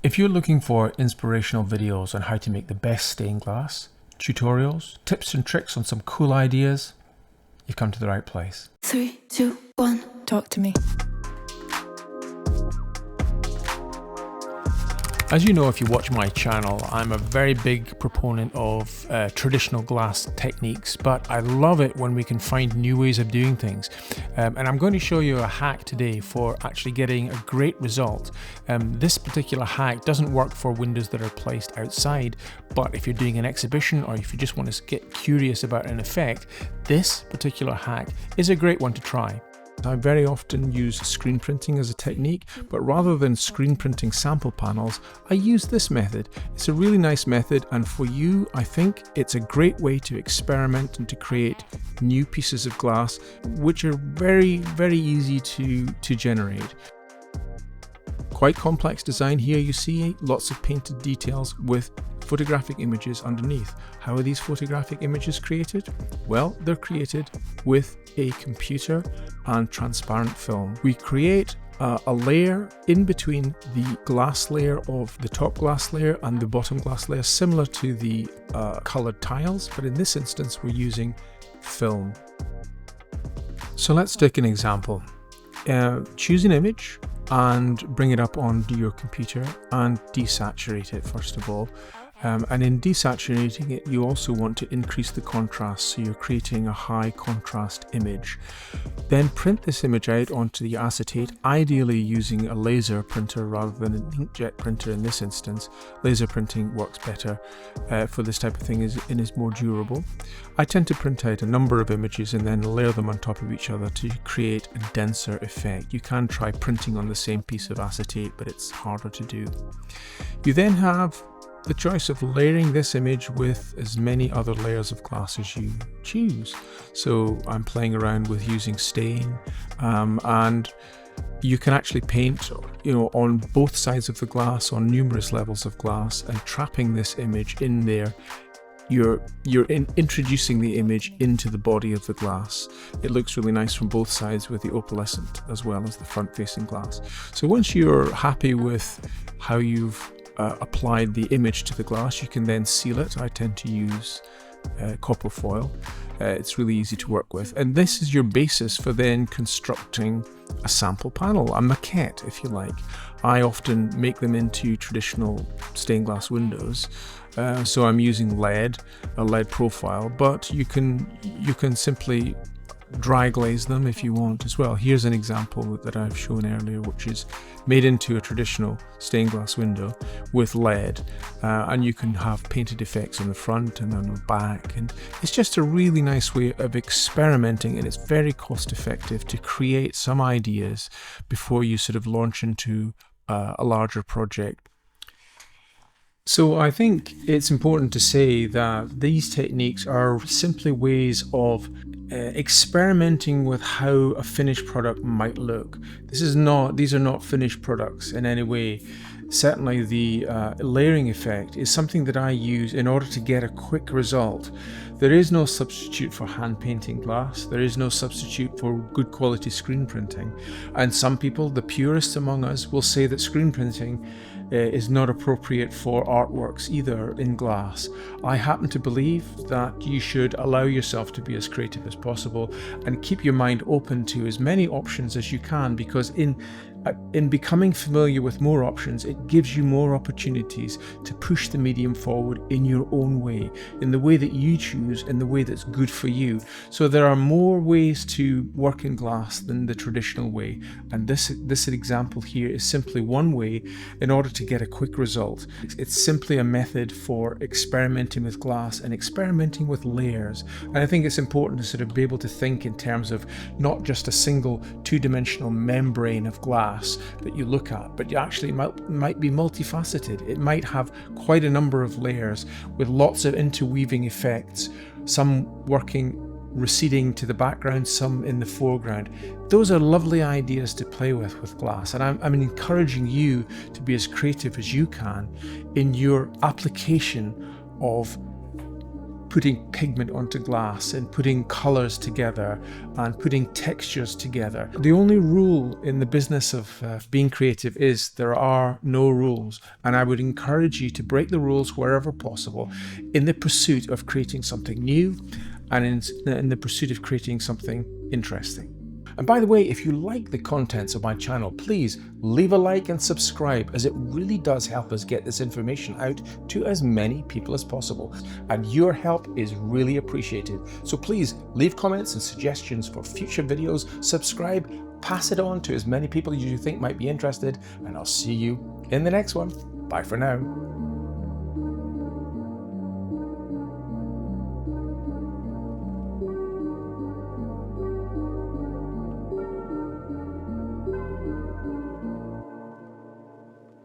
If you're looking for inspirational videos on how to make the best stained glass, tutorials, tips and tricks on some cool ideas, you've come to the right place. 3, 2, 1, talk to me. As you know, if you watch my channel, I'm a very big proponent of traditional glass techniques, but I love it when we can find new ways of doing things. And I'm going to show you a hack today for actually getting a great result. This particular hack doesn't work for windows that are placed outside, but if you're doing an exhibition or if you just want to get curious about an effect, this particular hack is a great one to try. I very often use screen printing as a technique, but rather than screen printing sample panels, I use this method. It's a really nice method, and for you, I think it's a great way to experiment and to create new pieces of glass, which are very, very easy to generate. Quite complex design here. You see lots of painted details with photographic images underneath. How are these photographic images created? Well, they're created with a computer and transparent film. We create a layer in between the glass layer of the top glass layer and the bottom glass layer, similar to the colored tiles, but in this instance we're using film. So let's take an example. Choose an image and bring it up onto your computer and desaturate it first of all. And in desaturating it, you also want to increase the contrast, so you're creating a high contrast image. Then print this image out onto the acetate, ideally using a laser printer rather than an inkjet printer in this instance. Laser printing works better for this type of thing and is more durable. I tend to print out a number of images and then layer them on top of each other to create a denser effect. You can try printing on the same piece of acetate, but it's harder to do. You then have the choice of layering this image with as many other layers of glass as you choose. So I'm playing around with using stain, and you can actually paint, on both sides of the glass, on numerous levels of glass, and trapping this image in there. You're introducing the image into the body of the glass. It looks really nice from both sides with the opalescent as well as the front-facing glass. So once you're happy with how you've applied the image to the glass, you can then seal it. I tend to use copper foil. It's really easy to work with, and this is your basis for then constructing a sample panel, a maquette if you like. I often make them into traditional stained glass windows, so I'm using a lead profile, but you can simply dry glaze them if you want as well. Here's an example that I've shown earlier, which is made into a traditional stained glass window with lead, and you can have painted effects on the front and on the back, and it's just a really nice way of experimenting, and it's very cost effective to create some ideas before you sort of launch into a larger project. So I think it's important to say that these techniques are simply ways of experimenting with how a finished product might look. These are not finished products in any way. Certainly the layering effect is something that I use in order to get a quick result. There is no substitute for hand painting glass. There is no substitute for good quality screen printing. And some people, the purists among us, will say that screen printing is not appropriate for artworks either in glass. I happen to believe that you should allow yourself to be as creative as possible and keep your mind open to as many options as you can, because in becoming familiar with more options, it gives you more opportunities to push the medium forward in your own way, in the way that you choose, in the way that's good for you. So there are more ways to work in glass than the traditional way, and this example here is simply one way in order to get a quick result. It's simply a method for experimenting with glass and experimenting with layers, and I think it's important to sort of be able to think in terms of not just a single two-dimensional membrane of glass that you look at, but you actually might be multifaceted. It might have quite a number of layers with lots of interweaving effects, some receding to the background, some in the foreground. Those are lovely ideas to play with glass, and I'm encouraging you to be as creative as you can in your application of putting pigment onto glass and putting colors together and putting textures together. The only rule in the business of being creative is there are no rules, and I would encourage you to break the rules wherever possible in the pursuit of creating something new and in the pursuit of creating something interesting. And by the way, if you like the contents of my channel, please leave a like and subscribe, as it really does help us get this information out to as many people as possible. And your help is really appreciated. So please leave comments and suggestions for future videos, subscribe, pass it on to as many people as you think might be interested, and I'll see you in the next one. Bye for now.